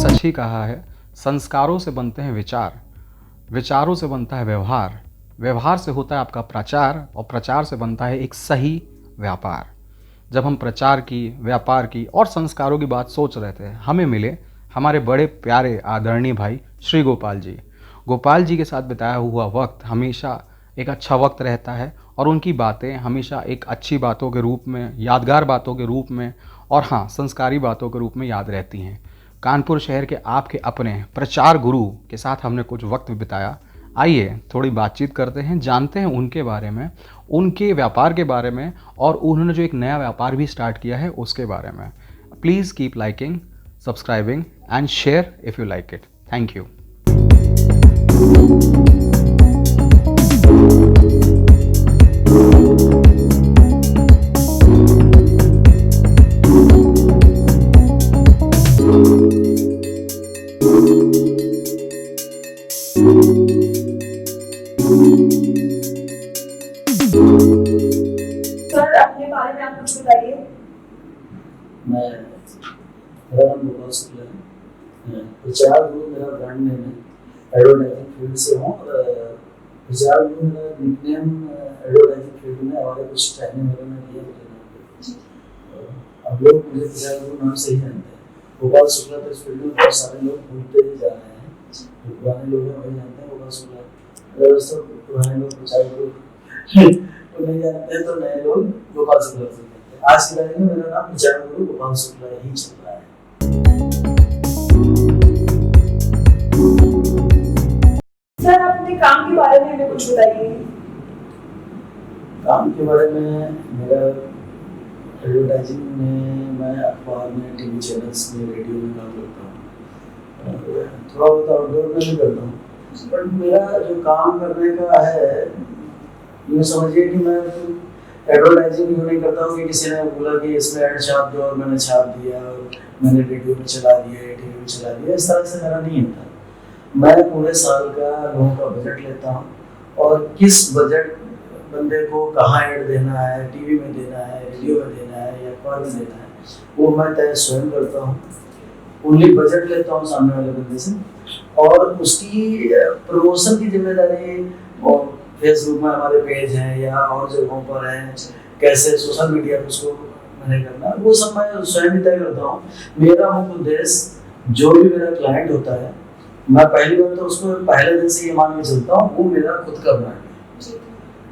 सच ही कहा है, संस्कारों से बनते हैं विचार, विचारों से बनता है व्यवहार, व्यवहार से होता है आपका प्रचार और प्रचार से बनता है एक सही व्यापार। जब हम प्रचार की, व्यापार की और संस्कारों की बात सोच रहे थे, हमें मिले हमारे बड़े प्यारे आदरणीय भाई श्री गोपाल जी। गोपाल जी के साथ बिताया हुआ वक्त हमेशा एक अच्छा वक्त रहता है और उनकी बातें हमेशा एक अच्छी बातों के रूप में, यादगार बातों के रूप में और हाँ, संस्कारी बातों के रूप में याद रहती हैं। कानपुर शहर के आपके अपने प्रचार गुरु के साथ हमने कुछ वक्त बिताया। आइए थोड़ी बातचीत करते हैं, जानते हैं उनके बारे में, उनके व्यापार के बारे में और उन्होंने जो एक नया व्यापार भी स्टार्ट किया है उसके बारे में। Please keep liking, subscribing and share if you like it. Thank you. Sir, अपने बारे में आप कुछ बताइए। मेरा नाम गोपाल शुक्ला है। प्रचार गुरु मेरा ब्रांड नेम है। एडवर्टाइजिंग फील्ड से हूँ और प्रचार गुरु मेरा निकनेम एडवर्टाइजिंग फील्ड में हमारे कुछ ट्रेनिंग वगैरह में दिया मुझे। अब लोग मुझे प्रचार गुरु नाम से ही जानते हैं। गोपाल शुक्ला तो इस फील्ड में बहुत सारे लोग भूलते ही जा रहे हैं। जो पुराने लोग हैं वही जानते हैं गोपाल शुक्ला। दोस्तों, पुराने लोग प्रचार गुरु तो नहीं जानते हैं, तो नए लोग गोपाल शुक्ला से जानते हैं। आज की तारीख में मेरा नाम प्रचार गुरु गोपाल शुक्ला ही चल रहा है। सर, अपने काम के बारे में हमें कुछ बताइए। काम के बारे में मेरा एडवर्टाइजिंग में, मैं अखबार में, टीवी चैनल्स में, रेडियो में काम करता हूँ। थोड़ा बहुत आउटडोर में भी करता हूँ। बट मेरा जो काम करने का है, यूँ समझिए कि मैं एडवर्टाइजिंग यूँ नहीं करता हूँ कि किसी ने बोला कि इसमें ऐड छाप दो और मैंने छाप दिया और मैंने रेडियो में चला दिया या टीवी में चला दिया। इस तरह से मेरा नहीं होता। मैं पूरे साल का लोगों का बजट लेता हूँ और किस बजट बंदे को कहाँ ऐड देना है, टीवी में देना है, रेडियो में देना है या अखबार में देना है, वो मैं तय स्वयं करता हूँ। ओनली बजट लेता हूँ सामने वाले बंदे से और उसकी प्रमोशन की जिम्मेदारी, और फेसबुक में हमारे पेज हैं या और जगहों पर हैं, कैसे सोशल मीडिया पर उसको मैंने करना, वो सब मैं स्वयं ही तय करता हूँ। मेरा मुख्य उद्देश्य, जो भी मेरा क्लाइंट होता है, मैं पहली बार तो उसको पहले दिन से ये मान के चलता हूँ वो मेरा खुद का ब्रांड है।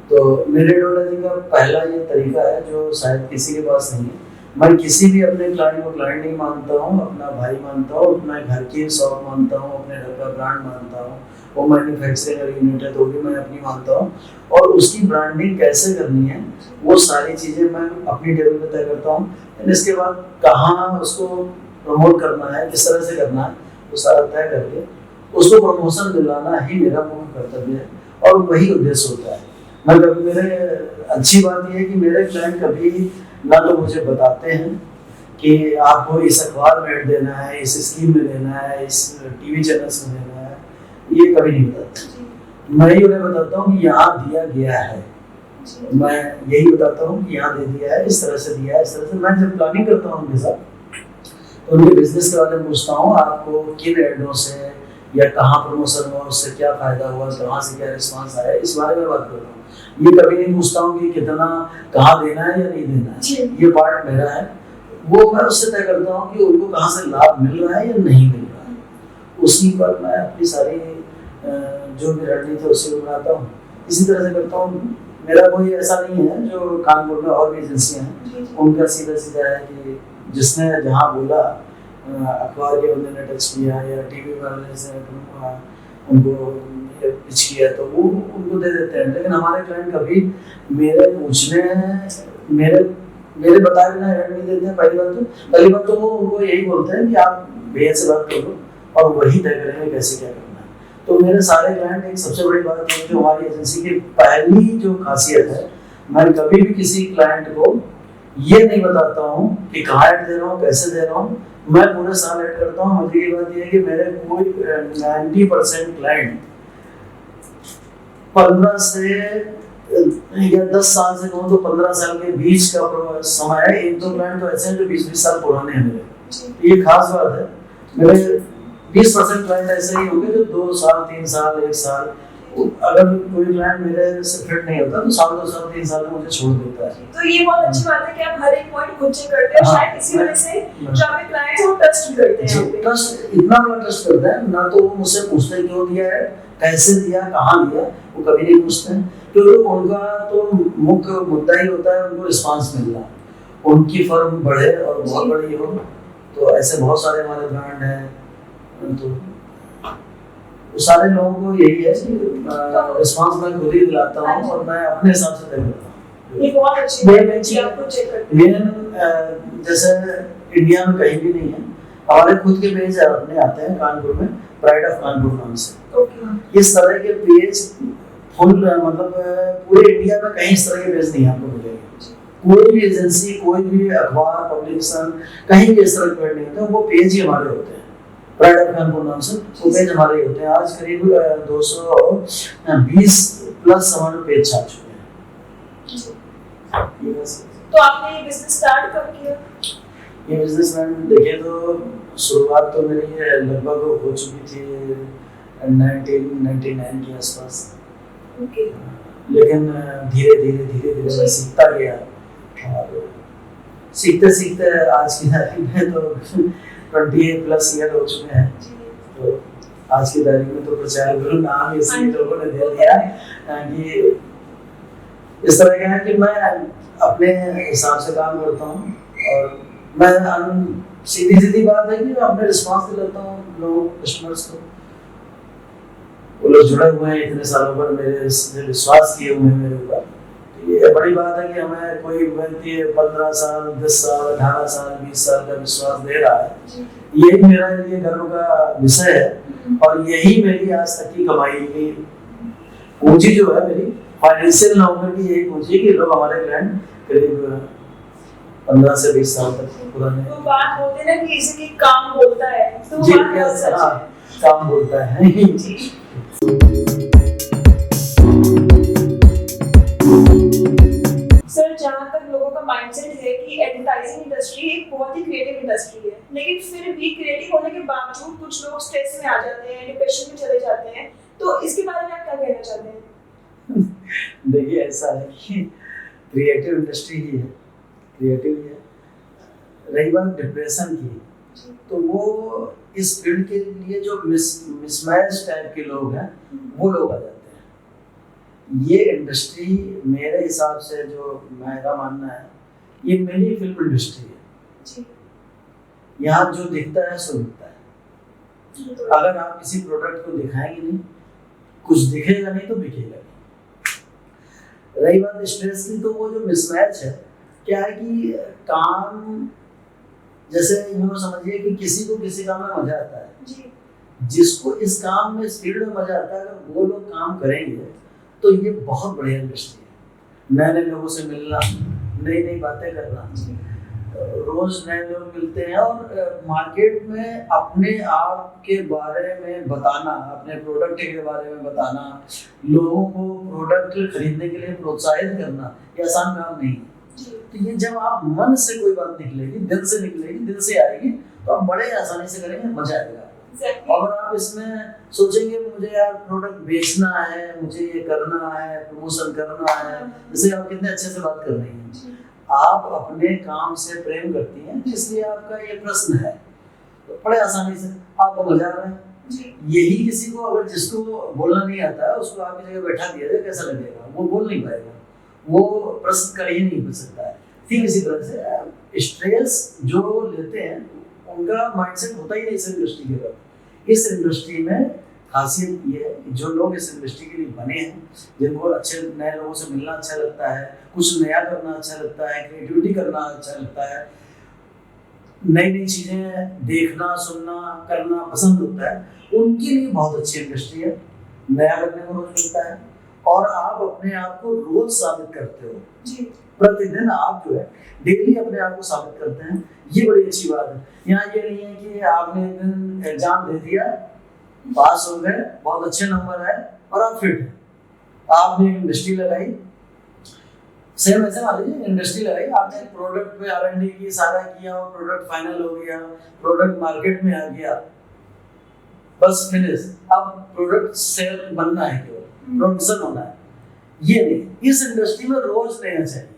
तो मेरे एडवर्टाइजिंग का पहला ये तरीका है जो शायद किसी के पास नहीं है। मैं किसी भी अपने क्लाइंट को क्लाइंट नहीं मानता हूँ, अपना भाई मानता हूँ, अपना घर की शॉप मानता हूँ, अपने घर का ब्रांड मानता हूँ। वो मैन्युफैक्चरिंग यूनिट है तो भी मैं अपनी मानता हूँ और उसकी ब्रांडिंग कैसे करनी है वो सारी चीज़ें मैं अपनी टेबल पे तय करता हूँ। इसके बाद कहाँ उसको प्रमोट करना है, किस तरह से करना है, वो सारा तय करके उसको प्रमोशन दिलाना ही मेरा मुख्य कर्तव्य है और वही उद्देश्य होता है। मैं कभी, मेरे अच्छी बात यह है कि मेरे क्लाइंट कभी ना तो मुझे बताते हैं कि आपको इस अखबार में ऐड देना है, इस स्कीम में देना है, इस टीवी चैनल्स में देना है, ये कभी नहीं बताते। मैं ही उन्हें बताता हूँ कि यहाँ दिया गया है। मैं यही बताता हूँ कि यहाँ दे दिया है, इस तरह से दिया है, इस तरह से। मैं जब प्लानिंग करता हूँ उनके साथ तो उनके बिजनेस के बारे में पूछता हूँ, आपको किन एडों से या कहाँ प्रमोशन हुआ, उससे क्या फायदा हुआ, कहाँ से क्या रिस्पांस आया, इस बारे में बात करता हूँ। ये कभी नहीं पूछता हूँ कि कितना कहाँ देना है या नहीं देना है, ये पार्ट मेरा है। वो मैं उससे तय करता हूँ कि उनको कहाँ से लाभ मिल रहा है या नहीं मिल रहा है। उसी पर मैं अपनी सारी जो भी रणनीति है उससे बनाता हूँ। इसी तरह से करता हूँ। मेरा कोई ऐसा नहीं है, जो कानपुर में और भी एजेंसियाँ हैं उनका सीधा सीधा है कि जिसने जहाँ बोला, अखबार के बंदे ने टच किया या टीवी वाले से उनको पिच किया तो वो उनको दे देते हैं। लेकिन हमारे क्लाइंट कभी मेरे पूछने, मेरे बताए बिना ऐड नहीं देते हैं। पहली बात तो वो उनको यही बोलते हैं कि आप भैया से बात करो और वही तय करेंगे कैसे क्या करना है। तो मेरे सारे क्लाइंट, एक सबसे बड़ी बात है जो हमारी एजेंसी की पहली जो खासियत है, मैं कभी भी किसी क्लाइंट को ये नहीं बताता हूँ कि कहाँ ऐड दे रहा हूँ, कैसे दे रहा हूँ। मैं पूरे साल ऐड करता हूँ। मुझे ये बात ये है कि मेरे कोई 90% क्लाइंट 15 से या 10 साल से कहूँ तो 15 साल के बीच का समय है। एक दो क्लाइंट तो ऐसे हैं जो 20-20 साल पुराने हैं मेरे। ये खास बात है। मेरे 20% क्लाइंट ऐसे ही होंगे जो 2 साल 3 साल 1 साल, अगर कोई क्लाइंट मेरे से फिट नहीं होता तो साल 2 साल 3 साल में मुझे छोड़ देता है। तो ये बहुत अच्छी बात है कि आप हर एक पॉइंट खुद से करते हैं, शायद इसी वजह से जो आपके क्लाइंट्स हैं वो ट्रस्ट भी करते हैं आप पे। ट्रस्ट इतना बड़ा ट्रस्ट करता है ना, तो वो मुझसे पूछते हैं क्यों दिया है, कैसे दिया, कहाँ दिया, वो कभी नहीं पूछते हैं, क्योंकि उनका तो मुख्य मुद्दा ही होता है उनको रिस्पांस मिलना, उनकी फर्म बढ़े और बहुत बड़ी हो। तो ऐसे बहुत सारे हमारे ब्रांड हैं, तो सारे लोगों को यही है कि रिस्पांस मैं खुद ही दिलाता हूँ और मैं अपने हिसाब से तय करता हूँ। ये बहुत अच्छी बात है कि आप खुद चेक करते हैं। मेन जैसे इंडिया में कहीं भी नहीं है, हमारे खुद के पेज अपने आते हैं कानपुर में, प्राइड ऑफ कानपुर नाम से। ओके। इस तरह के पेज फुल मतलब पूरे इंडिया में कहीं इस तरह के पेज नहीं आपको मिलेंगे। कोई भी एजेंसी, कोई भी अखबार, पब्लिकेशन, कहीं भी इस तरह के पेज नहीं होते, वो पेज ही हमारे होते हैं। प्राइड ऑफ कानपुर नाम से वो पेज हमारे होते हैं। आज करीब 220 प्लस हमारे पेज छा चुके हैं। तो आपने ये बिजनेस स्टार्ट कब किया? ये बिजनेस मैंने देखे तो शुरुआत तो मेरी लगभग हो चुकी थी 1999 के आसपास। ओके। लेकिन धीरे धीरे मैं सीखता गया और सीखते सीखते आज की तारीख में तो 28 प्लस ईयर हो चुके हैं। तो आज की तारीख में तो प्रचार गुरु नाम इसलिए लोगों ने दे दिया कि इस तरह का है कि मैं अपने हिसाब से काम करता हूँ और मैं सीधी बात है कि मैं अपने रिस्पांस दिलाता हूँ लोगों कस्टमर्स को। वो लोग जुड़े हुए हैं इतने सालों पर, मेरे से विश्वास किए हुए हैं मेरे ऊपर। ये बड़ी बात है कि हमें कोई व्यक्ति 15 साल 10 साल 18 साल 20 साल का विश्वास दे रहा है, यही मेरा लिए गर्व का विषय है। और यही मेरी आज तक की कमाई की पूंजी जो है, मेरी फाइनेंशियल नौकरी की यही पूंजी कि लोग हमारे क्लाइंट करीब 15 से 20 साल तक पुराने। तो बात बोलते हैं ना कि इसे कि काम बोलता है, तो जी, बात बहुत सच है। काम बोलता है जी। सर, जहाँ तक लोगों का माइंडसेट है कि एडवर्टाइजिंग इंडस्ट्री एक बहुत ही क्रिएटिव इंडस्ट्री है, लेकिन फिर भी क्रिएटिव होने के बावजूद कुछ लोग स्ट्रेस में आ जाते हैं, डिप्रेशन में चले जाते हैं, तो इसके बारे में आप क्या कहना चाहते हैं? देखिए, ऐसा है कि क्रिएटिव इंडस्ट्री ही है, क्रिएटिव ही है। रही बात डिप्रेशन की, तो वो इस फील्ड के लिए जो मिसमैच टाइप के लोग हैं, वो लोग आ जाते हैं। ये इंडस्ट्री मेरे हिसाब से, जो मेरा मानना है, ये मेरी फिल्म इंडस्ट्री है। यहाँ जो दिखता है सो दिखता है। अगर आप किसी प्रोडक्ट को दिखाएंगे नहीं, कुछ दिखेगा नहीं तो बिकेगा नहीं। रही बात स्ट्रेस की, तो वो जो मिसमैच है, क्या है कि काम, जैसे यूँ समझिए कि किसी को किसी काम में मजा आता है, जिसको इस काम में, इस फील्ड में मजा आता है, अगर वो लोग काम करेंगे तो ये बहुत बढ़िया इंडस्ट्री है। नए नए लोगों से मिलना, नई नई बातें करना, रोज नए लोग मिलते हैं और मार्केट में अपने आप के बारे में बताना, अपने प्रोडक्ट के बारे में बताना, लोगों को प्रोडक्ट खरीदने के लिए प्रोत्साहित करना, ये आसान काम नहीं है। तो ये जब आप मन से कोई बात निकलेगी, दिल से निकलेगी, दिल से आएगी, तो आप बड़े आसानी से करेंगे, मजा आएगा। और आप इसमें सोचेंगे मुझे यार प्रोडक्ट बेचना है, मुझे ये करना है, प्रमोशन करना है, जैसे आप कितने अच्छे से बात कर रही हैं, आप अपने काम से प्रेम करती हैं, इसलिए आपका ये प्रश्न है, तो बड़े आसानी से आपको मजा आ रहा है। यही किसी को, अगर जिसको बोलना नहीं आता है, उसको आपकी जगह बैठा दिया जाए, कैसा लगेगा? वो बोल नहीं पाएगा, वो प्रश्न कर ही नहीं पूछ सकता है। ठीक इसी तरह से स्ट्रेस जो लेते हैं, उनका माइंडसेट होता ही नहीं इस इंडस्ट्री के बाद। इस इंडस्ट्री में खासियत ये है कि जो लोग इस इंडस्ट्री के लिए बने हैं, जिनको अच्छे नए लोगों से मिलना अच्छा लगता है, कुछ नया करना अच्छा लगता है, क्रिएटिविटी करना अच्छा लगता है, नई नई चीज़ें देखना, सुनना, करना पसंद होता है, उनके लिए बहुत अच्छी इंडस्ट्री है। नया करने को रोज मिलता है और आप अपने आप को रोज साबित करते हो। प्रतिदिन आप जो है डेली अपने आप को साबित करते हैं, ये बड़ी अच्छी बात है। यहाँ ये नहीं है कि आपने एक दिन एग्जाम दे दिया, पास हो गए, बहुत अच्छे नंबर आए और आप फिट हैं। आपने एक इंडस्ट्री लगाई, सेम ऐसे मान लीजिए इंडस्ट्री लगाई, आपने प्रोडक्ट पे R&D की, सारा किया, प्रोडक्ट फाइनल हो गया, प्रोडक्ट मार्केट में आ गया, बस फिनिश। अब प्रोडक्ट सेल बनना है, केवल प्रोडक्शन होना है, ये नहीं। इस इंडस्ट्री में रोज नया चाहिए।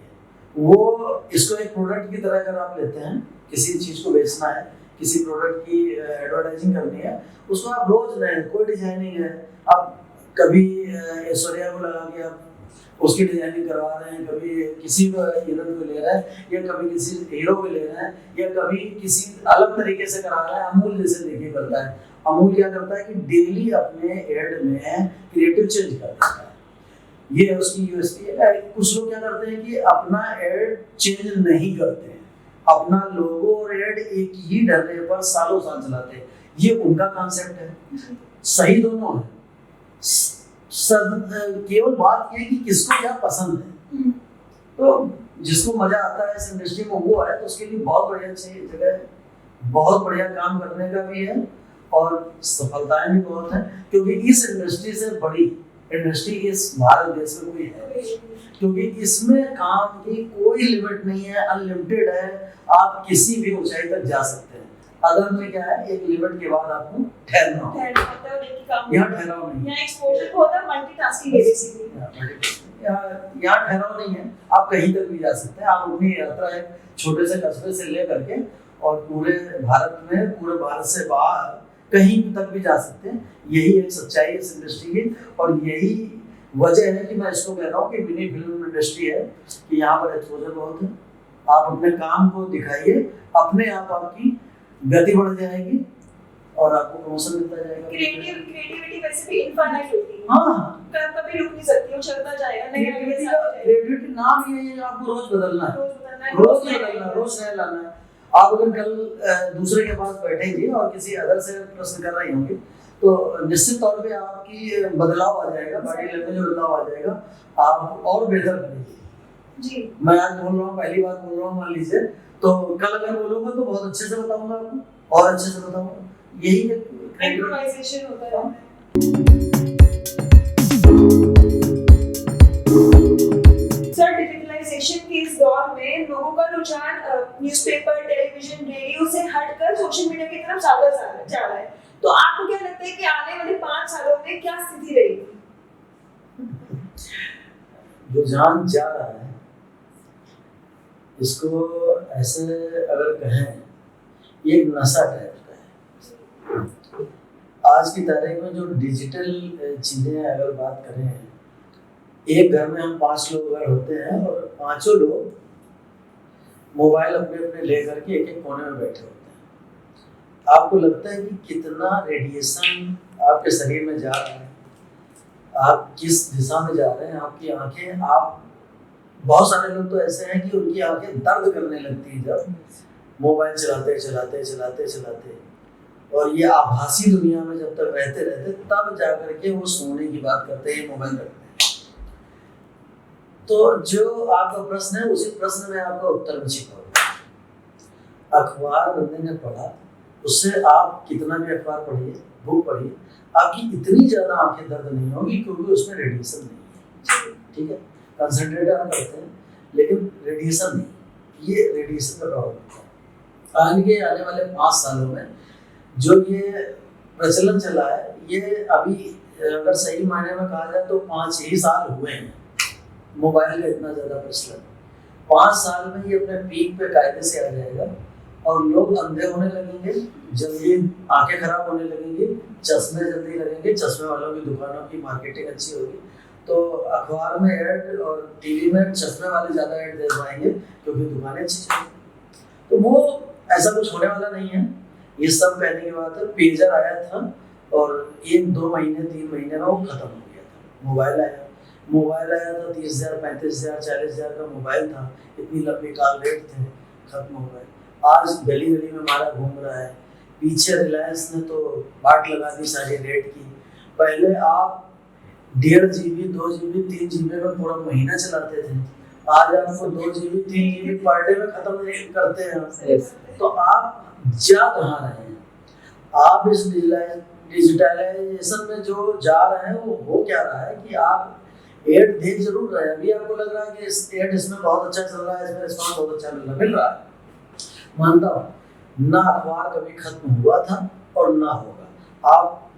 वो इसको एक प्रोडक्ट की तरह अगर आप लेते हैं, किसी चीज को बेचना है, किसी प्रोडक्ट की एडवर्टाइजिंग करनी है, उसको आप रोज नए, कोई डिजाइनिंग है, आप कभी ऐश्वर्या को लगा के आप उसकी डिजाइनिंग करवा रहे हैं, कभी किसी को हीरोइन को ले रहे हैं, या कभी किसी हीरो को ले रहे हैं, या कभी किसी अलग तरीके से करा रहे हैं। अमूल जैसे देखिए करता है, अमूल क्या करता है कि डेली अपने एड में क्रिएटिव चेंज कर देता है, ये है उसकी यूएसपी है। कुछ लोग क्या करते हैं कि अपना एड चेंज नहीं करते हैं, अपना लोगो और एड एक ही डरने पर सालों साल चलाते हैं, ये उनका कॉन्सेप्ट है। सही दोनों है, केवल बात ये कि किसको क्या पसंद है। तो जिसको मजा आता है इस इंडस्ट्री में वो है, तो उसके लिए बहुत बढ़िया जगह है, बहुत बढ़िया काम करने का भी है, और सफलताएं भी बहुत हैं, क्योंकि इस इंडस्ट्री से बड़ी इंडस्ट्री इस भारत देश में कोई है, क्योंकि इसमें काम की कोई लिमिट नहीं है, अनलिमिटेड है, आप किसी भी ऊंचाई तक जा सकते हैं। अदर में क्या है, एक लिमिट के बाद आपको ठहरना होता है, यहाँ ठहराव नहीं है, यहाँ एक्सपोजर को होता है, मल्टीटास्किंग है बेसिकली। यहाँ ठहराव नहीं है, आप कहीं तक भी जा सकते हैं। आप अपनी यात्रा एक छोटे से कस्बे से ले करके और पूरे भारत में, पूरे भारत से बाहर कहीं तक भी जा सकते हैं। यही एक सच्चाई है इस इंडस्ट्री की, और यही वजह है कि मैं इसको कह रहा हूँ कि मिनी फिल्म इंडस्ट्री है, कि यहाँ पर एक्सपोजर बहुत है। आप अपने काम को दिखाइए, अपने आप आपकी गति बढ़ जाएगी और आपको प्रमोशन मिलता जाएगा। क्रिएटिविटी वैसे भी इनफाइनाइट होती है, हाँ, कभी रुक नहीं सकती, वो चलता जाएगा। क्रिएटिविटी नाम ही है, आपको रोज बदलना है, रोज बदलना, रोज नया लाना है। आप अगर कल दूसरे के पास बैठेंगे और किसी अदर से प्रश्न कर रही होंगी, तो निश्चित तौर पे आपकी बदलाव आ जाएगा, बॉडी लैंग्वेज में बदलाव आ जाएगा, आप और बेहतर करेंगे। जी, मैं आज बोल रहा हूँ, पहली बार बोल रहा हूँ, मान लीजिए, तो कल अगर बोलूंगा तो बहुत अच्छे से बताऊंगा आपको, और अच्छे से बताऊंगा। यही इम्प्रोवाइजेशन होता है। सर, डिजिटलाइजेशन के इस दौर में लोगों का रुझान न्यूज़पेपर, टेलीविजन, रेडियो से हटकर सोशल मीडिया की तरफ ज्यादा जा रहा है। तो आपको क्या लगता है कि आने वाले 5 सालों में क्या स्थिति रहेगी? रुझान जा रहा है, इसको ऐसे अगर कहें, ये एक नशा टाइप का है। आज की तारीख में जो डिजिटल चीज़ें अगर बात करें, एक घर में हम 5 लोग अगर होते हैं और पांचों लोग मोबाइल अपने अपने लेकर के एक एक कोने में बैठे होते हैं, आपको लगता है कि कितना रेडिएशन आपके शरीर में जा रहा है, आप किस दिशा में जा रहे हैं, आपकी आंखें, आप बहुत सारे लोग तो ऐसे हैं कि उनकी आंखें दर्द करने लगती है जब मोबाइल चलाते चलाते चलाते चलाते, और ये आभासी दुनिया में जब तक रहते रहते तब जाकर के वो सोने की बात करते हैं, मोबाइल रखते हैं। तो जो आपका प्रश्न है, उसी प्रश्न में आपका उत्तर भी छिपा हुआ है। अखबार बंदे ने पढ़ा, उससे आप कितना भी अखबार पढ़िए, बुक पढ़िए, आपकी इतनी ज्यादा आंखें दर्द नहीं होगी, क्योंकि उसमें रेडिएशन नहीं है। ठीक है, कंसंट्रेट आप करते हैं, लेकिन रेडिएशन नहीं, ये रेडिएशन का प्रॉब्लम होता है। आने वाले 5 सालों में जो ये प्रचलन चला है, ये अभी अगर सही मायने में कहा जाए तो 5 ही साल हुए हैं मोबाइल का इतना ज्यादा प्रचलन। 5 साल में ये अपने पीक पे कायदे से आ जाएगा, और लोग अंधे होने लगेंगे, जल्दी आंखें खराब होने लगेंगी, चश्मे जल्दी लगेंगे, चश्मे वालों की दुकानों की मार्केटिंग अच्छी होगी, तो अखबार में ऐड और टीवी में चश्मे वाले ज़्यादा ऐड दे पाएंगे, क्योंकि दुकानें अच्छी चलेंगी। तो वो ऐसा कुछ होने वाला नहीं है। ये सब कहने के बाद पेजर आया था, और 1-2 महीने 3 महीने में वो खत्म हो गया था। मोबाइल आया तो 30,000, 35,000, 40,000 का मोबाइल था, इतनी लंबी कॉल रेट थे, खत्म हो गए। आज गली गली में हमारा घूम रहा है। पीछे रिलायंस ने तो बाट लगा दी सारी रेट की। पहले आप 1.5 GB, 2 GB, 3 GB में पूरा महीना चलाते थे, आज आपको 2 GB, 3 GB पर डे में खत्म करते हैं। तो आप जा कहाँ रहे हैं? आप इस डिजिटलाइजेशन में जो जा रहे हैं, वो हो क्या रहा है कि आप एड देख जरूर रहे हैं, अभी आपको लग रहा है कि इस एड इसमें बहुत अच्छा चल रहा है, इसमें रिस्पॉन्स बहुत अच्छा मिल रहा है, मानता हूँ। ना अखबार कभी खत्म हुआ था और ना होगा। आप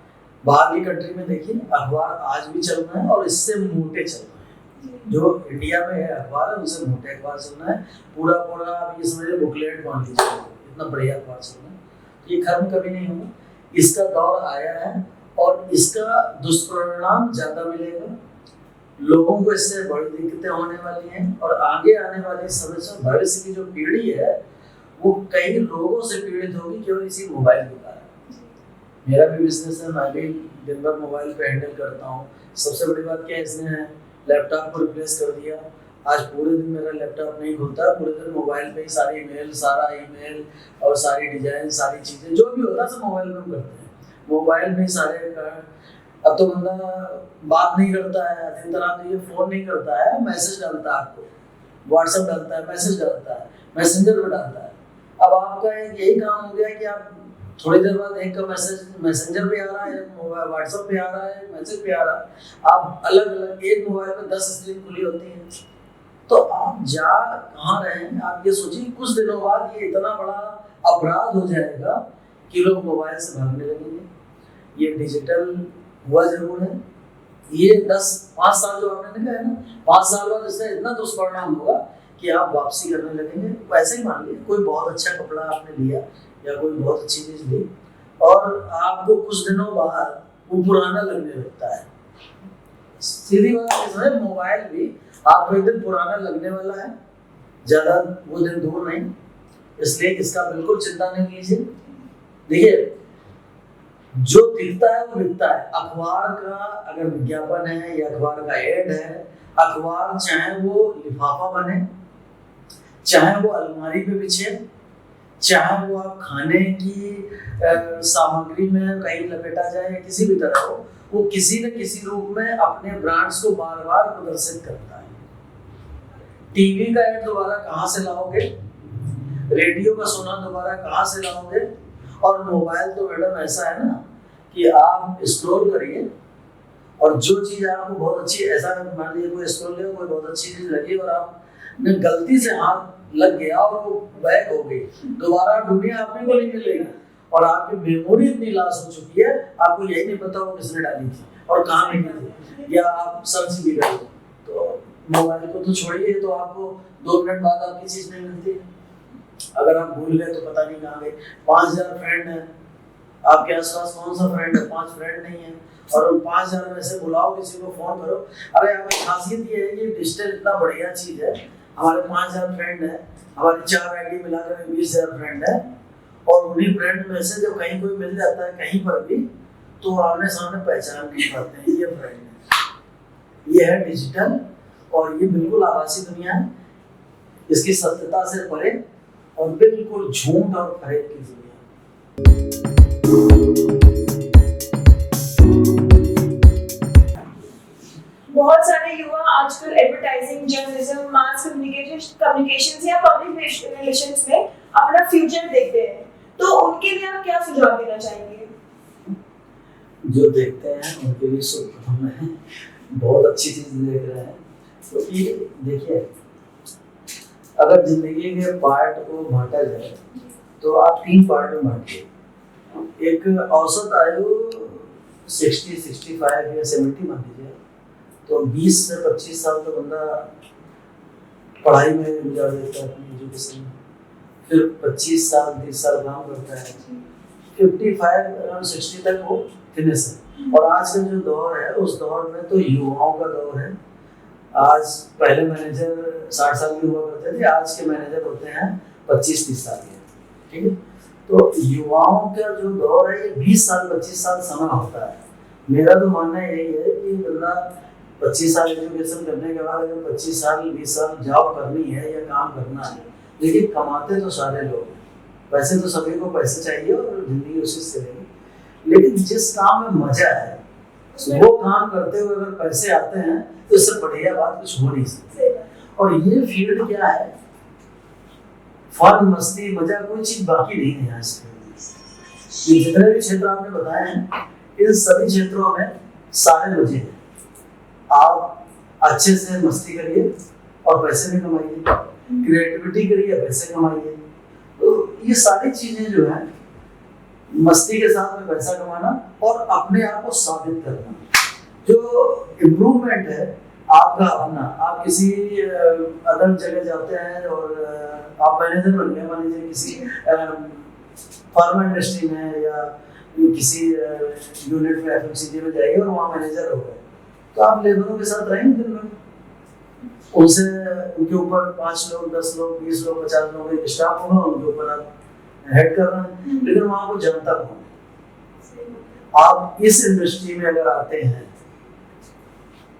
बाहर की कंट्री में देखिए अखबार आज भी चल रहा है और इससे मोटे चल रहे हैं। जो इंडिया में है अखबार है उनसे मोटे अखबार चल रहा है। पूरा पूरा आप ये समझिए बुकलेट मान लीजिए, इतना बढ़िया अखबार चल रहा है। तो ये खत्म कभी नहीं होगा। इसका दौर आया है और इसका दुष्परिणाम ज्यादा मिलेगा। लोगों को इससे बड़ी दिक्कतें होने वाली हैं और आगे आने वाले समय से भविष्य की जो पीढ़ी है वो कई रोगों से पीड़ित होगी केवल इसी मोबाइल के कारण। मेरा भी बिजनेस है, मैं भी दिन भर मोबाइल पे हैंडल करता हूँ। सबसे बड़ी बात क्या है, इसने लैपटॉप को रिप्लेस कर दिया। आज पूरे दिन मेरा लैपटॉप नहीं खुलता, पूरे दिन मोबाइल पे ही सारे ईमेल और सारी डिजाइन, सारी चीजें जो भी होता है सब मोबाइल में हम करते हैं। मोबाइल में ही सारे अब तो बंदा बात नहीं करता है दिन रात, ये फोन नहीं करता है, मैसेज डालता है आपको, व्हाट्सएप डालता है, मैसेज डालता है, मैसेंजर में डालता है। अब आपका एक यही काम हो गया कि आप थोड़ी देर बाद एक का मैसेज मैसेंजर पे आ रहा है, व्हाट्सएप पे आ रहा है, मैसेज पे आ रहा है। आप अलग अलग एक मोबाइल में 10 स्क्रीन खुली होती है, तो आप जा कहाँ रहे हैं। आप ये सोचिए कुछ दिनों बाद ये इतना बड़ा अपराध हो जाएगा कि लोग मोबाइल से भागने लगेंगे। ये डिजिटल हुआ जरूर है। ये 5 साल जो आपने कहा है ना, 5 साल बाद इसका इतना दुष्परिणाम होगा कि आप वापसी करने लगेंगे। वैसे ही मान लीजिए कोई बहुत अच्छा कपड़ा आपने लिया या कोई बहुत अच्छी चीज ली और आपको कुछ दिनों बाद वो पुराना लगने लगता है। सीधी बात है, मोबाइल भी आपको एक दिन पुराना लगने वाला है, ज्यादा वो दिन दूर नहीं, इसलिए इसका बिल्कुल चिंता नहीं कीजिए। देखिए जो दिखता है वो बिकता है। अखबार का अगर विज्ञापन है या अखबार का एड है, अखबार चाहे वो लिफाफा बने, चाहे वो अलमारी पे बिछे, चाहे वो आप खाने की सामग्री में कहीं लपेटा जाए, किसी भी तरह हो, वो किसी न किसी रूप में अपने ब्रांड्स को बार बार प्रदर्शित करता है। टीवी का एड दोबारा कहाँ से लाओगे, रेडियो का सुना दोबारा कहाँ से लाओगे, और मोबाइल तो मैडम ऐसा है ना कि आप स्क्रॉल करिए और जो चीज आपको बहुत अच्छी, ऐसा मान लीजिए कोई स्क्रॉल किया, कोई बहुत अच्छी चीज लगी और आपने गलती से हाथ लग गया और वो बैक हो गई, दोबारा ढूंढिए आपको नहीं मिलेगी और आपकी मेमोरी इतनी लॉस हो चुकी है, आपको यही नहीं पता वो किसने डाली थी और कहाँ मिली थी, या आप सर्च भी कर लो। तो मोबाइल को तो छोड़िए, तो आपको 2 मिनट बाद आपकी चीज नहीं मिलती। अगर आप भूल गए तो पता नहीं कहाँ गए। 5000 फ्रेंड है आपके आसपास, कौन सा फ्रेंड है, 5 फ्रेंड नहीं है, और उन 5000 में से बुलाओ, किसी को फोन करो। अरे हमारी खासियत ये है कि डिजिटल इतना बढ़िया चीज है, हमारे 5000 फ्रेंड है, हमारी 4 आईडी मिलाकर 20000 फ्रेंड है, और उन्हीं फ्रेंड में से जब कहीं कोई मिल जाता है कहीं पर भी, तो आमने सामने पहचान नहीं पाते हैं, ये फ्रेंड है। ये है डिजिटल और ये बिल्कुल आभासी दुनिया है, इसकी सत्यता से परे और बिल्कुल झूठ और फरेब की दुनिया। बहुत सारे युवा आजकल एडवर्टाइजिंग, जर्नलिज्म, मास कम्युनिकेशन या पब्लिक रिलेशंस में अपना फ्यूचर देखते हैं, तो उनके लिए आप क्या सुझाव देना चाहेंगे? जो देखते हैं उनके लिए सर्वप्रथम है बहुत अच्छी चीज देख रहे हैं। तो ये देखिए, अगर जिंदगी के पार्ट को बांटा जाए तो आप 3 पार्ट में बांटिए। एक औसत आयु 60, 65 या 70 मान लीजिए, तो 20 से 25 साल तो बंदा पढ़ाई में गुजार देता है अपनी एजुकेशन में, फिर 25 साल 30 साल काम करता है, 55 60 तक वो फिनिश है। और आज का जो दौर है उस दौर में तो युवाओं का दौर है। आज पहले मैनेजर 60 साल के हुआ करते थे, आज के मैनेजर होते हैं 25-30 साल के, ठीक है। तो युवाओं का जो दौर है ये 20 साल 25 साल समय होता है। मेरा तो मानना यही है कि बंदा 25 साल एजुकेशन करने के बाद अगर 25 साल 20 साल जॉब करनी है या काम करना है, लेकिन कमाते तो सारे लोग हैं, वैसे तो सभी को पैसे चाहिए और जिंदगी उसी से चलेगी, लेकिन जिस काम में मजा है वो काम करते हुए अगर पैसे आते हैं तो इससे बढ़िया बात कुछ हो नहीं सकती। और ये फील्ड क्या है, फन मस्ती मजा कोई चीज बाकी नहीं है आज के। ये जितने भी क्षेत्र आपने बताए हैं इन सभी क्षेत्रों में सारे मजे हैं। आप अच्छे से मस्ती करिए और पैसे भी कमाइए, क्रिएटिविटी करिए, पैसे कमाइए। तो ये सारी चीजें जो है मस्ती के साथ में पैसा कमाना और अपने आप को साबित करना। जो इम्प्रूवमेंट है आपका अपना, आप किसी अदर जगह जाते हैं और आप मैनेजर बन गए, मान लीजिए किसी फार्मा इंडस्ट्री में या किसी यूनिट में एफएमसीजी में जाइए और वहाँ मैनेजर हो गए, तो आप लेबरों के साथ रहेंगे दिन भर, उनसे उनके ऊपर 5 लोग 10 लोग 20 लोग 50 लोग एक स्टाफ होगा, उनके ऊपर आप हेड कर रहे हैं, लेकिन वहाँ को जनता कौन है। आप इस इंडस्ट्री में अगर आते हैं,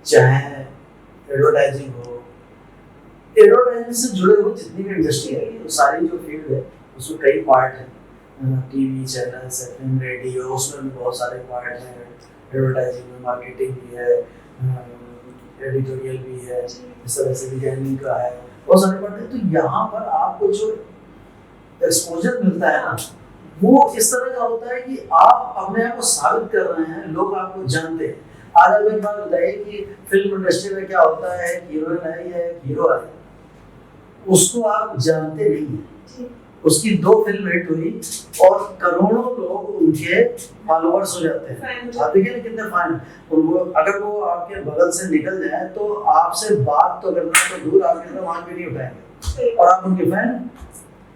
चाहे एडवर्टाइजिंग हो, एडवर्टाइजिंग से जुड़े हुए जितनी भी इंडस्ट्री है, तो सारी जो फील्ड है उसमें कई पार्ट हैं, टीवी चैनल्स, एफएम, रेडियो, उसमें भी बहुत सारे पार्ट हैं। एडवर्टाइजिंग में मार्केटिंग भी है, एडिटोरियल भी है, इस तरह से डिजाइनिंग का है, बहुत सारे पार्ट हैं। तो यहाँ पर आपको जो एक्सपोजर मिलता है ना, वो इस तरह का होता है कि आप अपने आप को साबित कर रहे हैं, लोग आपको जानते हैं। आज आप एक बात बताइए कि फिल्म इंडस्ट्री में क्या होता है, हीरोइन है या हीरो है, उसको आप जानते नहीं हैं, उसकी 2 फिल्म हिट हुई और करोड़ों लोग उनके फॉलोअर्स हो जाते हैं। आप देखिए ना कितने फैन उनको, अगर वो आपके बगल से निकल जाए तो आपसे बात तो करना तो दूर, आपके तो वहां भी नहीं उठाएंगे और आप उनके फैन।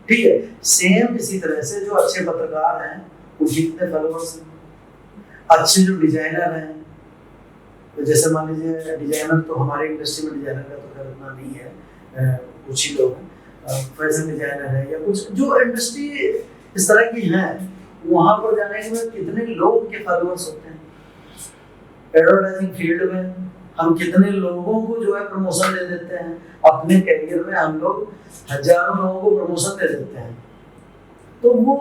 ठीक है, सेम इसी तरह से जो अच्छे पत्रकार हैं उनके कितने फॉलोअर्स हैं, अच्छे जो डिजाइनर हैं, तो जैसे मान लीजिए डिजाइनर तो हमारी इंडस्ट्री में डिजाइनर का तो खैर इतना नहीं है, कुछ ही लोग हैं, फैशन डिजाइनर है या कुछ जो इंडस्ट्री इस तरह की है, वहां पर जाने के बाद कितने लोग के फॉलोअर्स होते हैं। एडवर्टाइजिंग फील्ड में हम कितने लोगों को जो है प्रमोशन दे देते हैं, अपने कैरियर में हम लोग हजारों लोगों को प्रमोशन दे देते हैं। तो वो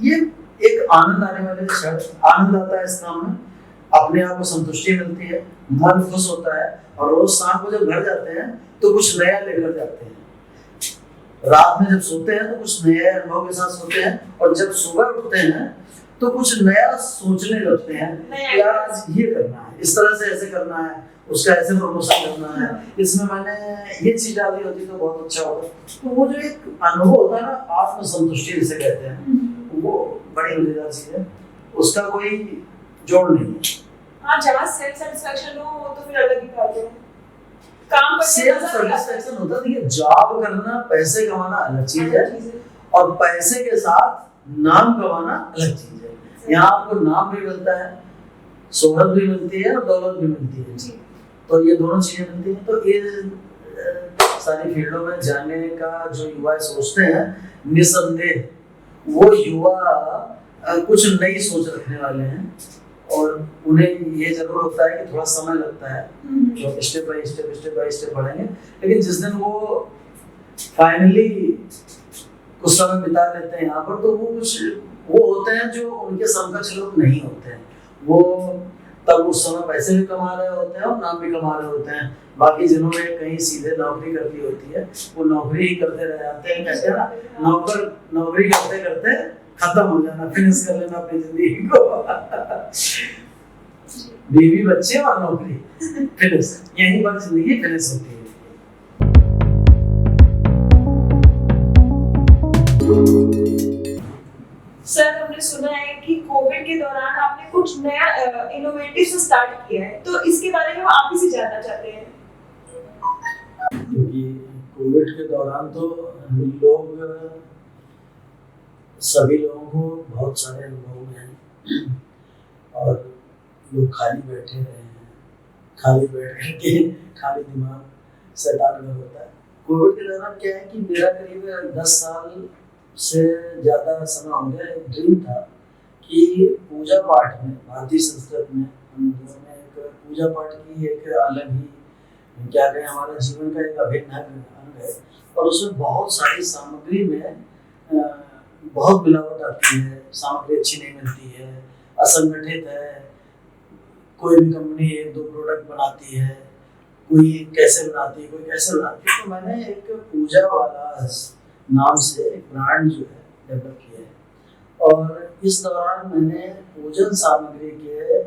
ये एक आनंद आने वाले क्षण, आनंद आता है इस काम में, अपने आप को संतुष्टि मिलती है, मन खुश होता है, और रोज शाम को जब घर जाते हैं तो कुछ नया लेकर जाते हैं। रात में जब सोते हैं तो कुछ नए अनुभव के साथ सोते हैं, और जब सुबह उठते हैं तो कुछ नया सोचने लगते हैं, यार आज ये करना है, इस तरह से ऐसे करना है, उसका ऐसे प्रमोशन करना है, इसमें मैंने ये चीज डाली होती तो बहुत अच्छा होता। तो वो जो एक अनुभव होता है ना, आत्मसंतुष्टि जिसे कहते हैं, वो बड़ी मजेदार चीज है, उसका कोई जोड़ नहीं है। हाँ, जहाँ सेल्फ सेटिस्फैक्शन हो वो तो फिर अलग ही बात है। काम सेल्फ सेटिस्फैक्शन होता है कि जॉब करना, पैसे कमाना अलग चीज है, और पैसे के साथ नाम कमाना अलग चीज है। यहाँ आपको नाम भी मिलता है, शोहरत भी मिलती है और दौलत भी मिलती है, तो ये दोनों चीजें मिलती हैं। तो ये सारी फील्डों में जाने का जो युवा सोचते हैं, निसंदेह वो युवा कुछ नई सोच रखने वाले हैं, और उन्हें ये जरूर होता है कि थोड़ा समय लगता है, जो स्टेप बाय स्टेप बढ़ेंगे, लेकिन जिस दिन वो फाइनली कुछ समय बिता लेते हैं यहाँ पर, तो वो होते हैं जो उनके समकक्ष लोग नहीं होते हैं। वो तब उस समय पैसे भी कमा रहे होते हैं और नाम भी कमा रहे होते हैं। बाकी जिन्होंने कहीं सीधे नौकरी करती होती है, वो नौकरी ही करते रह जाते हैं, कहते हैं ना, नौकरी करते करते खत्म हो जाना, फिनिश कर लेना अपनी जिंदगी को। बीवी बच्चे और नौकरी, फिनिश, यहीं पर जिंदगी फिनिश होती है। सर, हमने सुना है कि कोविड के दौरान आपने कुछ नया इनोवेटिव से स्टार्ट किया है, तो इसके बारे में हम आप ही से जानना चाहते हैं। क्योंकि कोविड के दौरान तो लोग, सभी लोगों को बहुत सारे अनुभव हुए हैं, और लोग खाली बैठे रहे हैं, खाली बैठ करके खाली दिमाग शैतान में होता है। कोविड के दौरान क्या है कि मेरा करीब 10 साल से ज़्यादा समय हो गया, एक ड्रीम था कि पूजा पाठ में, भारतीय संस्कृति में, हम हिंदुओं में एक पूजा पाठ की एक अलग ही, क्या कहें, हमारा जीवन का एक अभिन्न अंग है, और उसमें बहुत सारी सामग्री में बहुत मिलावट आती है, सामग्री अच्छी नहीं मिलती है, असंगठित है, कोई भी कंपनी 1-2 प्रोडक्ट बनाती है, कोई कैसे बनाती है, कोई कैसे बनाती है। तो मैंने एक पूजा वाला नाम से एक ब्रांड जो है डेवलप किया है, और इस दौरान मैंने पूजन सामग्री के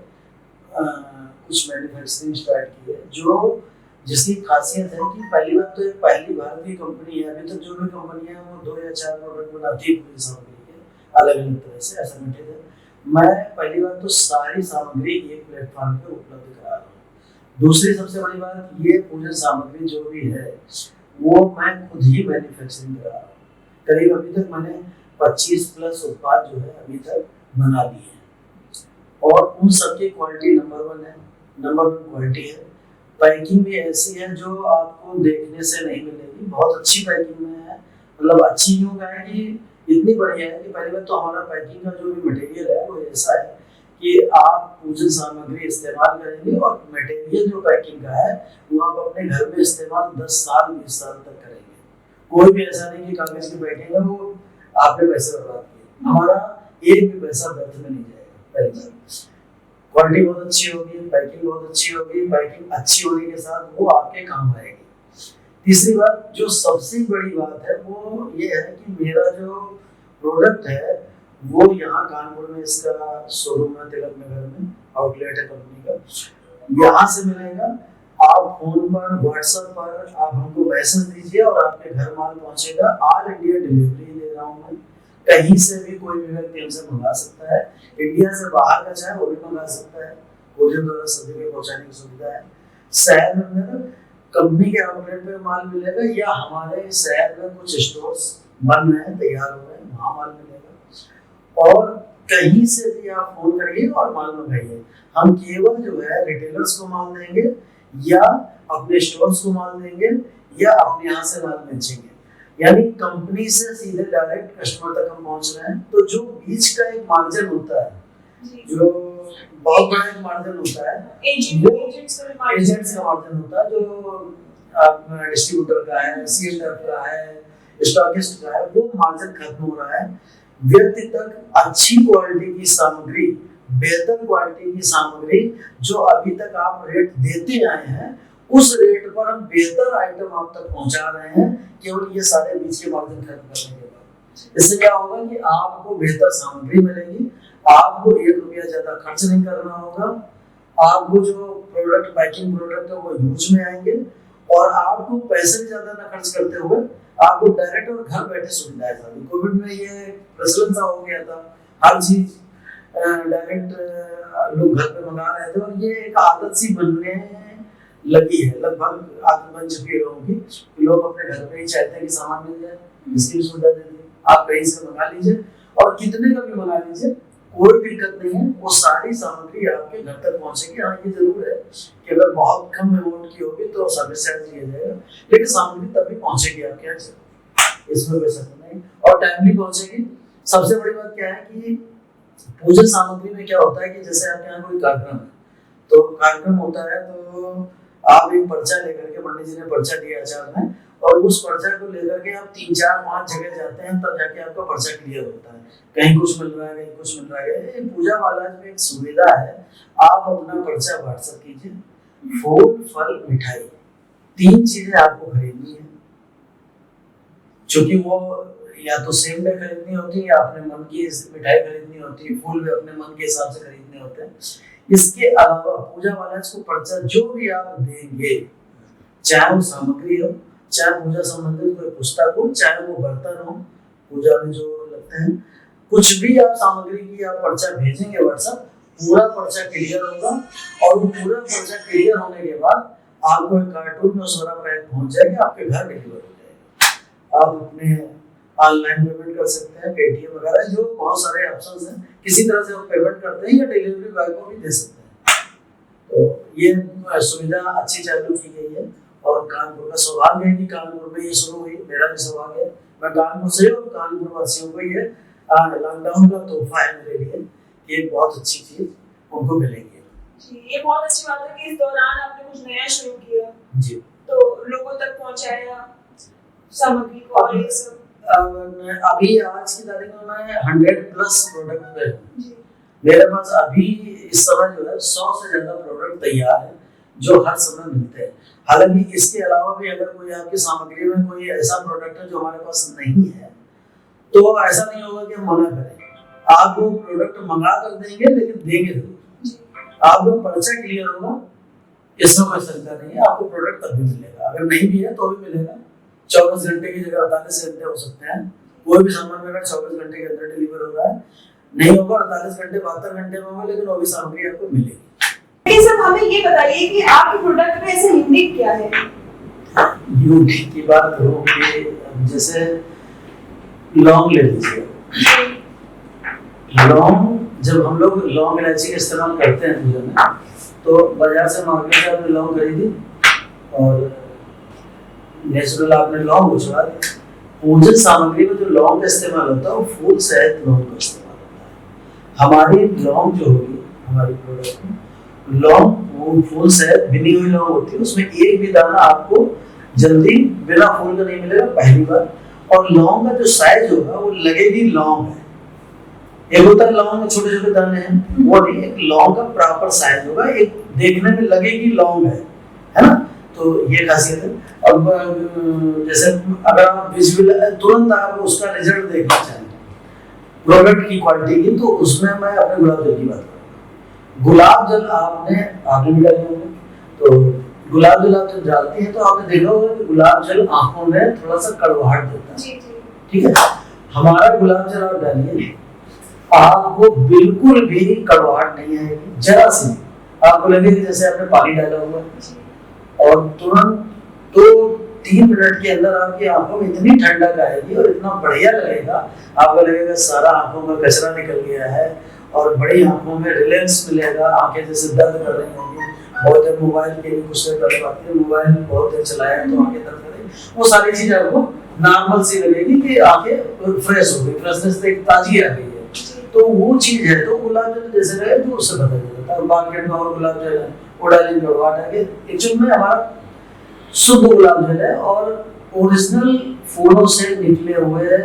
कुछ मैन्युफैक्चरिंग स्टार्ट की है, जो जिसकी खासियत है कि पहली बात तो एक पहली भारतीय कंपनी है। अभी तक जो भी कंपनियां हैं वो 2 या 4 प्रोडक्ट बनाती है पूरी सामग्री के, अलग अलग तरह से असंगठित है, मैं पहली बात तो सारी सामग्री एक प्लेटफॉर्म पे उपलब्ध करा रहा हूँ। दूसरी सबसे बड़ी बात, ये पूजन सामग्री जो भी है वो मैं खुद ही मैन्युफैक्चरिंग करा रहा हूँ। करीब अभी तक मैंने 25 प्लस उत्पाद जो है अभी तक बना दिए हैं और उन सबकी क्वालिटी नंबर 1 है, नंबर 1 क्वालिटी है। पैकिंग भी ऐसी है जो आपको देखने से नहीं मिलेगी, बहुत अच्छी पैकिंग में है। मतलब अच्छी यूँ कहें कि इतनी बढ़िया है कि पहली बात तो हमारा पैकिंग का जो भी मटेरियल है वो ऐसा है कि आप पूजन सामग्री इस्तेमाल करेंगे और मटेरियल जो पैकिंग का है वो आप अपने घर में इस्तेमाल 10 साल 20 साल तक करेंगे। कोई भी ऐसा नहीं कि कागज की पैकिंग है वो आपने पैसे बर्बाद किए, हमारा एक भी पैसा व्यर्थ में नहीं जाएगा। पहली बात क्वालिटी बहुत अच्छी होगी, पैकिंग बहुत अच्छी होगी, पैकिंग अच्छी होने के साथ वो आपके काम आएगी। तीसरी बात जो सबसे बड़ी बात है वो ये है कि मेरा जो प्रोडक्ट है वो यहाँ कानपुर में इसका शोरूम है, तिलक नगर में आउटलेट है कंपनी का, यहाँ से मिलेगा। आप फोन पर व्हाट्सएप पर आप हमको मैसेज दीजिए और आपके घर माल पहुंचेगा। ऑल इंडिया डिलीवरी दे रहा हूँ मैं, कहीं से भी कोई भी व्यक्ति हमसे मंगा सकता है। इंडिया से बाहर का चाहे वो भी मंगा सकता है, कोरियर द्वारा सभी के पहुंचाने की सुविधा है। शहर में अंदर कंपनी के आउटलेट पे माल मिलेगा या हमारे शहर में कुछ स्टोर्स बन रहे हैं, तैयार हो रहे हैं, वहाँ माल मिलेगा। और कहीं से भी आप फोन करिए और माल मंगाइए। हम केवल जो है रिटेलर्स को माल देंगे या अपने स्टोर्स को माल देंगे या अपने यहाँ से माल बेचेंगे, यानी कंपनी से सीधे डायरेक्ट कस्टमर तक हम पहुंच रहे हैं। तो जो बीच का एक मार्जिन होता है, जो बहुत बड़ा एक मार्जिन होता है, एजेंट्स का मार्जिन होता है, जो डिस्ट्रीब्यूटर का है, सीएलआर का है, स्टॉकिस्ट का है, वो मार्जिन खत्म हो रहा है। व्यक्ति तक अच्छी क्वालिटी की सामग्री, बेहतर क्वालिटी की सामग्री जो अभी तक आप रेट देते आए हैं उस रेट पर हम बेहतर आइटम आप तक पहुंचा रहे हैं, केवल ये सारे बीच के मार्जिन खत्म करने के बाद। इससे क्या होगा कि आपको बेहतर सामग्री मिलेगी, आपको 1 रुपया ज्यादा खर्च नहीं करना होगा, आपको जो प्रोडक्ट पैकिंग प्रोडक्ट है वो यूज में आएंगे और आपको पैसे भी ज्यादा ना खर्च करते हुए आपको डायरेक्ट और घर बैठे सुविधाएं मिलेंगी। कोविड में ये प्रचलन सा हो गया था, हर चीज डायरेक्ट लोग घर पे मंगा रहे थे और ये एक आदत सी बनने लगी है, लगभग आदत बन चुकी है लोगों की। लोग अपने घर पे ही चाहते हैं कि सामान मिल जाए, इसकी सुविधा दे दी, आप कहीं से मंगा लीजिए और कितने का भी मंगा लीजिए, कोई दिक्कत नहीं है, वो सारी सामग्री आपके घर तक पहुंचेगी। हाँ ये जरूर है कि अगर बहुत कम अमाउंट की होगी तो सर्विस चार्ज दिया जाएगा, लेकिन सामग्री तभी पहुंचेगी आपके यहाँ से, इसमें कोई शक नहीं, और टाइमली पहुंचेगी। सबसे बड़ी बात क्या है कि पूजन सामग्री में क्या होता है कि जैसे आपके यहाँ कोई कार्यक्रम है, तो कार्यक्रम होता है तो आप एक पर्चा लेकर के, पंडित जी ने पर्चा दिया आचार्य ने, और उस पर्चा को लेकर के आप 3 4 5 जगह जाते हैं, तब जाके आपका पर्चा क्लियर होता है। कहीं कुछ मिल रहा है, कहीं कुछ मिल रहा है। पूजा वाला में एक सुविधा है, आप अपना पर्चा व्हाट्सएप कीजिए, फूल फल मिठाई 3 चीजें आपको खरीदनी है, क्योंकि वो या तो सेम डे खरीदनी होती है या अपने मन की मिठाई खरीदनी होती है, फूल भी अपने मन के हिसाब से खरीदने होते हैं। इसके अलावा पूजा वाला को पर्चा जो भी आप देंगे, चाहे वो सामग्री हो, चाहे पूजा संबंधित कोई पुस्तक हो, चाहे वो बर्तन हो पूजा में जो लगते हैं, कुछ भी आप सामग्री की आप पर्चा भेजेंगे व्हाट्सएप, पूरा पर्चा क्लियर होगा और वो पूरा पर्चा क्लियर होने के बाद आपको एक कार्टून में सारा पैक पहुंच जाएगा, आपके घर डिलीवर हो जाएगा। आप अपने ऑनलाइन पेमेंट कर सकते हैं, पेटीएम वगैरह जो बहुत सारे ऑप्शंस हैं, किसी तरह से आप पेमेंट करते हैं या डिलीवरी बॉय को भी दे सकते हैं। तो ये सुविधा अच्छी चालू की गई है और कानपुर का सौभाग्य है कि कानपुर में ये शुरू हुई, मेरा भी सौभाग्य है, मैं कानपुर से और कानपुर वासियों को ये लॉकडाउन का तोहफा है मेरे लिए कि एक बहुत अच्छी चीज उनको मिलेगी। जी, ये बहुत अच्छी बात है कि इस दौरान आपने कुछ नया शुरू किया जी, तो लोगों तक पहुंचाया सामग्री को और ये सब। अभी आज की तारीख में मैं 100+ प्रोडक्ट पे हूँ। मेरे पास अभी इस समय जो है 100 से ज्यादा प्रोडक्ट तैयार है जो हर समय मिलते हैं। हालांकि इसके अलावा भी अगर कोई आपकी सामग्री में कोई ऐसा प्रोडक्ट है जो हमारे पास नहीं है तो ऐसा नहीं होगा कि हम मना करें, आप वो प्रोडक्ट मंगा कर देंगे, लेकिन देंगे जरूर। आपको पर्चा क्लियर होगा, इसमें कोई शंका नहीं है, आपको प्रोडक्ट तब भी मिलेगा, अगर नहीं भी है तो भी मिलेगा। 24 घंटे की जगह 48 घंटे हो सकते हैं, कोई भी सामान मेरा 24 घंटे के अंदर डिलीवर हो रहा है। नहीं होगा 48 घंटे 72 घंटे में होगा, लेकिन वो भी सामग्री आपको मिलेगी। लेकिन सर हमें ये बताइए कि आपके प्रोडक्ट में ऐसे यूनिक क्या है? यूनिक की बात करूँ कि जैसे लौंग ले लीजिए। लौंग, जब हम लोग लौंग इलायची का इस्तेमाल करते हैं पूजा में, तो बाजार से मार्केट से आपने लौंग खरीदी और नेचुरल आपने लौंग उछाला दिया। पूजन सामग्री में जो लौंग का इस्तेमाल होता है वो फूल सहित लौंग का इस्तेमाल होता है। हमारी लौंग जो होगी हमारी प्रोडक्ट में, लौंग फूल सहित बिनी हुई लौंग होती है, उसमें एक भी दाना आपको जल्दी बिना फूल का नहीं मिलेगा, पहली बार। और लौंग का जो साइज होगा वो लगेगी लौंग है। एक होता है लौंग में छोटे छोटे दाने हैं, वो नहीं, एक लौंग का प्रॉपर साइज होगा, एक देखने में लगेगी लौंग है ना। तो ये खासियत है। अब जैसे अगर आप विजुअल तुरंत आप उसका रिजल्ट देखना चाहें प्रोडक्ट की क्वालिटी की, तो उसमें मैं अपने गुलाब जल की बात करूँगा। गुलाब जल आपने भी डाले होंगे, तो गुलाब जल आप जब डालती हैं तो आपने देखा होगा कि गुलाब जल आंखों में थोड़ा सा कड़वाहट देता है। ठीक है, हमारा गुलाब जल आप डालिए, आपको बिल्कुल भी कड़वाहट नहीं आएगी, जरा सी आपको लगेगा जैसे आपने पानी डाला हुआ है। और तुरंत 2-3 मिनट के अंदर आपकी आंखों में इतनी ठंडक आएगी और इतना बढ़िया लगेगा, आपको लगेगा सारा आंखों में कचरा निकल गया है और बड़ी आंखों में रिलैक्स मिलेगा। आंखें जैसे दर्द कर रही होंगी, बहुत देर मोबाइल के लिए कुछ देर कर पाती है, मोबाइल बहुत देर चलाया तो आंखें दर्द करेंगी, वो सारी चीजें आपको नॉर्मल सी लगेगी कि आंखें फ्रेश हो गई, फ्रेशनेस एक ताजगी आ गई है। तो वो चीज है, तो गुलाब जल जैसे रहे तो उससे पता चलता है। मार्केट में और गुलाब जल है, वो डालेंगे वाट आगे, एक्चुअली में हमारा शुद्ध गुलाब जल है और ओरिजिनल फूलों से निकले हुए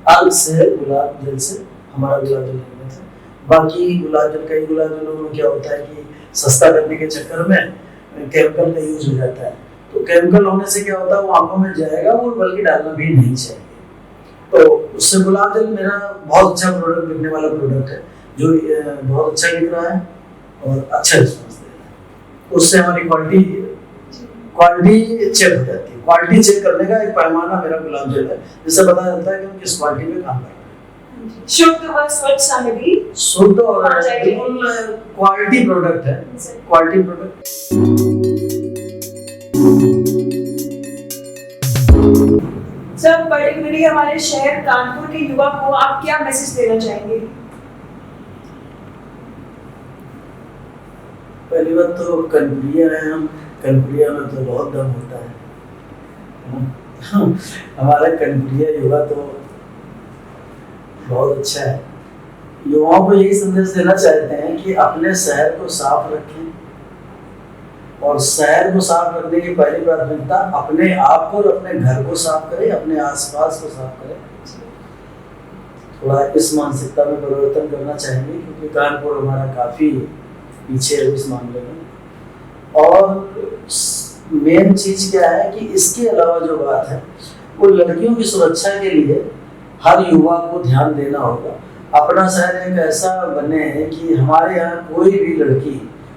अग से गुलाब जल से हमारा गुलाब जल निर्मित है। बाकी गुलाब जल, कई गुलाब जलों में क्या होता है कि सस्ता करने के चक्कर में केमिकल का यूज हो जाता है, तो केमिकल होने से क्या होता है वो आंखों में जाएगा, वो बल्कि डालना भी नहीं चाहिए। तो उससे गुलाब जल मेरा बहुत अच्छा प्रोडक्ट, बिकने वाला प्रोडक्ट है, जो बहुत अच्छा बिक रहा है और अच्छा रिस्पॉन्स दे रहा है। उससे हमारी क्वालिटी चेक हो जाती है। क्वालिटी चेक करने का एक पैमाना मेरा गुलाब जल है, जिससे पता चलता है कि हम किस क्वालिटी में काम कर रहे हैं। शुद्ध व स्वच्छ सामग्री, शुद्ध और बिल्कुल क्वालिटी प्रोडक्ट है, क्वालिटी प्रोडक्ट। सर पर्टिकुलरली हमारे शहर कानपुर के युवा को आप क्या मैसेज देना चाहेंगे? पहली बात तो कनपुरिया है हम, कनपुरिया में तो बहुत दम होता है। हमारा कनपुरिया युवा तो बहुत अच्छा है। युवाओं को यही संदेश देना चाहते हैं कि अपने शहर को साफ रखें, और शहर को साफ रखने की पहली प्राथमिकता अपने आप को और अपने घर को साफ करें, अपने आसपास को साफ करें। थोड़ा इस मानसिकता में परिवर्तन करना चाहेंगे, क्योंकि कानपुर हमारा काफ़ी पीछे है इस मामले में। और मेन चीज़ क्या है कि इसके अलावा जो बात है वो लड़कियों की सुरक्षा के लिए हर युवा को ध्यान देना होगा। अपना शहर एक ऐसा बने है कि हमारे यहाँ कोई भी लड़की,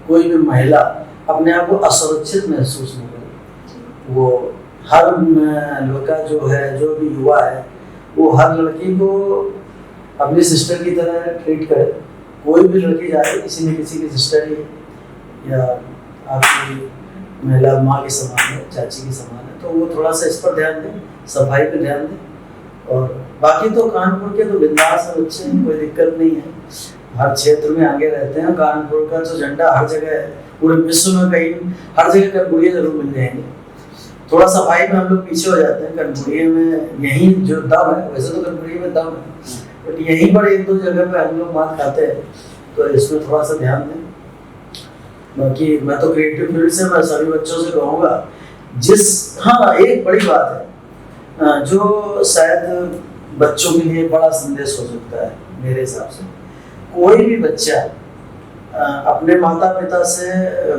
कोई भी महिला अपने आप को असुरक्षित महसूस नहीं करे। वो हर लड़का जो है, जो भी युवा है, वो हर लड़की को अपनी सिस्टर की तरह ट्रीट करे। कोई भी लड़की जाए किसी न किसी की सिस्टर ही या आपकी महिला माँ के समान है, चाची की समान है, तो वो थोड़ा सा इस पर ध्यान दें, सफाई पर ध्यान दें। और बाकी तो कानपुर के तो बिंदास है बच्चे, कोई दिक्कत नहीं है, हर क्षेत्र में आगे रहते हैं। कानपुर का तो झंडा हर जगह है, पूरे विश्व में कहीं हर जगह कनपुरिया जरूर मिल जाएंगे। थोड़ा सफाई में हम लोग पीछे हो जाते हैं, कनपुरिया में यही जो दम है, वैसे तो कनपुरिया में दम है, बट यहीं पर 1-2 जगह पे हम लोग मात खाते हैं, तो इसमें थोड़ा सा ध्यान दें। बाकी मैं तो क्रिएटिव फील्ड से मैं सभी बच्चों से कहूँगा, हाँ एक बड़ी बात है जो शायद बच्चों के लिए बड़ा संदेश हो सकता है मेरे हिसाब से। कोई भी बच्चा अपने माता पिता से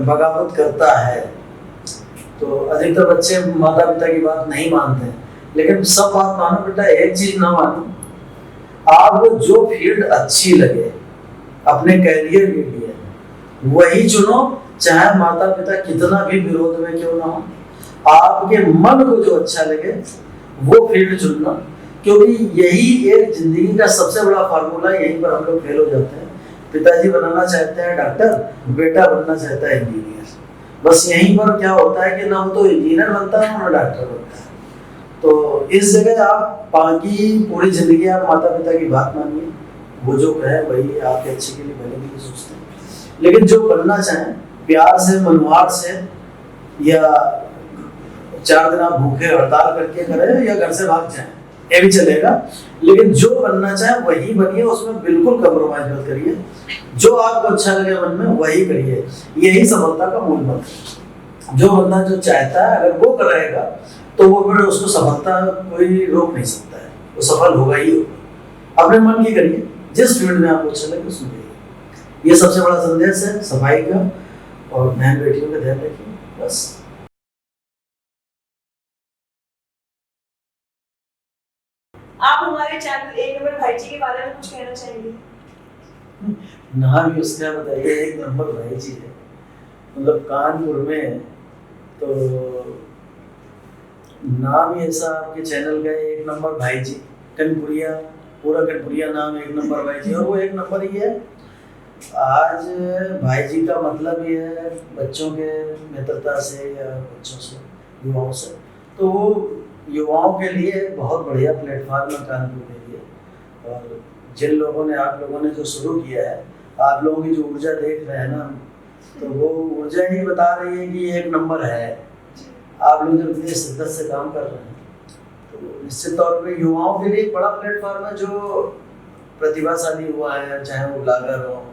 बगावत करता है, तो अधिकतर बच्चे माता पिता की बात नहीं मानते हैं, लेकिन सब बात मानो बेटा, एक चीज ना मानो, आपको जो फील्ड अच्छी लगे अपने कैरियर के लिए वही चुनो, चाहे माता पिता कितना भी विरोध में क्यों ना हो। आपके मन को जो अच्छा लगे वो फील्ड चुनना, क्योंकि यही एक जिंदगी का सबसे बड़ा फार्मूला है, यहीं पर हम लोग फेल हो जाते हैं। पिताजी बनाना चाहते हैं डॉक्टर, बेटा बनना चाहता है इंजीनियर। बस यहीं पर क्या होता है कि ना वो तो इंजीनियर बनता है ना डॉक्टर बनता है। तो इस जगह आप बाकी पूरी जिंदगी आप माता पिता की बात मानिए, वो जो कहे वही आपके अच्छे के लिए भले के लिए सोचते हैं। लेकिन जो बनना चाहें प्यार से, मनवार से, या 4 दिन आप भूखे हड़ताल करके करें या घर से भाग जाएं, ये भी चलेगा। लेकिन जो बनना चाहे वही बनिए, उसमें बिल्कुल कम्प्रोमाइज मत करिए। जो आपको अच्छा लगे मन में वही करिए, यही सफलता का मूल मंत्र है। जो बंदा जो चाहता है अगर वो करेगा तो वो फिर उसको सफलता कोई रोक नहीं सकता है, वो सफल होगा ही होगा। अपने मन की करिए, जिस फील्ड में आपको अच्छा लगे उसमें करिए। ये सबसे बड़ा संदेश है सफाई का, और बहन बेटियों का ध्यान रखिए बस। आप हमारे चैनल एक नंबर भाई जी के बारे में कुछ कहना चाहेंगे? नाम ही उसका बताइए, एक नंबर भाई जी है। मतलब कानपुर में तो नाम ही ऐसा आपके चैनल का, एक नंबर भाई जी। कनपुरिया, पूरा कनपुरिया नाम एक नंबर भाई जी, और वो एक नंबर ही है। आज भाई जी का मतलब ये है बच्चों के मित्रता से या बच्चों से, युवाओं से, तो वो युवाओं के लिए बहुत बढ़िया प्लेटफॉर्म है कानपुर के लिए। और जिन लोगों ने, आप लोगों ने जो शुरू किया है, आप लोगों की जो ऊर्जा देख रहे हैं ना, तो वो ऊर्जा ही बता रही है कि एक नंबर है। आप लोग जो इतनी शिद्दत से काम कर रहे हैं, तो निश्चित तौर पे युवाओं के लिए एक बड़ा प्लेटफॉर्म है। जो प्रतिभाशाली हुआ है, चाहे वो ब्लॉगर हो,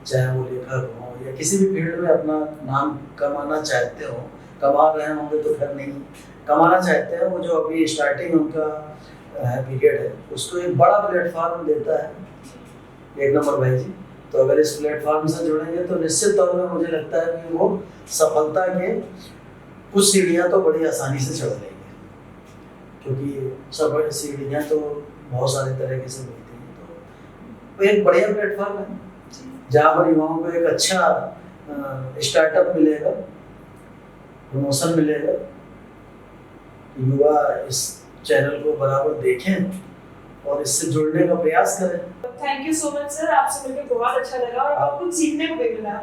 चाहे वो लेखक हो, या किसी भी फील्ड में अपना नाम कमाना चाहते हो, कमा रहे होंगे तो फिर नहीं, कमाना चाहते हैं, वो जो अभी स्टार्टिंग उनका पीरियड है, उसको एक बड़ा प्लेटफॉर्म देता है एक नंबर भाई जी। तो अगर इस प्लेटफॉर्म से जुड़ेंगे तो निश्चित तौर पर मुझे लगता है कि वो सफलता के कुछ सीढ़ियाँ तो बड़ी आसानी से चढ़ लेंगे, क्योंकि सब सीढ़ियाँ तो बहुत सारे तरीके से मिलती हैं। तो एक बढ़िया प्लेटफॉर्म है जहाँ पर युवाओं को एक अच्छा स्टार्टअप मिलेगा, प्रमोशन मिलेगा। युवा इस चैनल को बराबर देखें और इससे जुड़ने का प्रयास करें। Thank you so much sir, आपसे मिलकर बहुत अच्छा लगा और बहुत कुछ सीखने को भी मिला।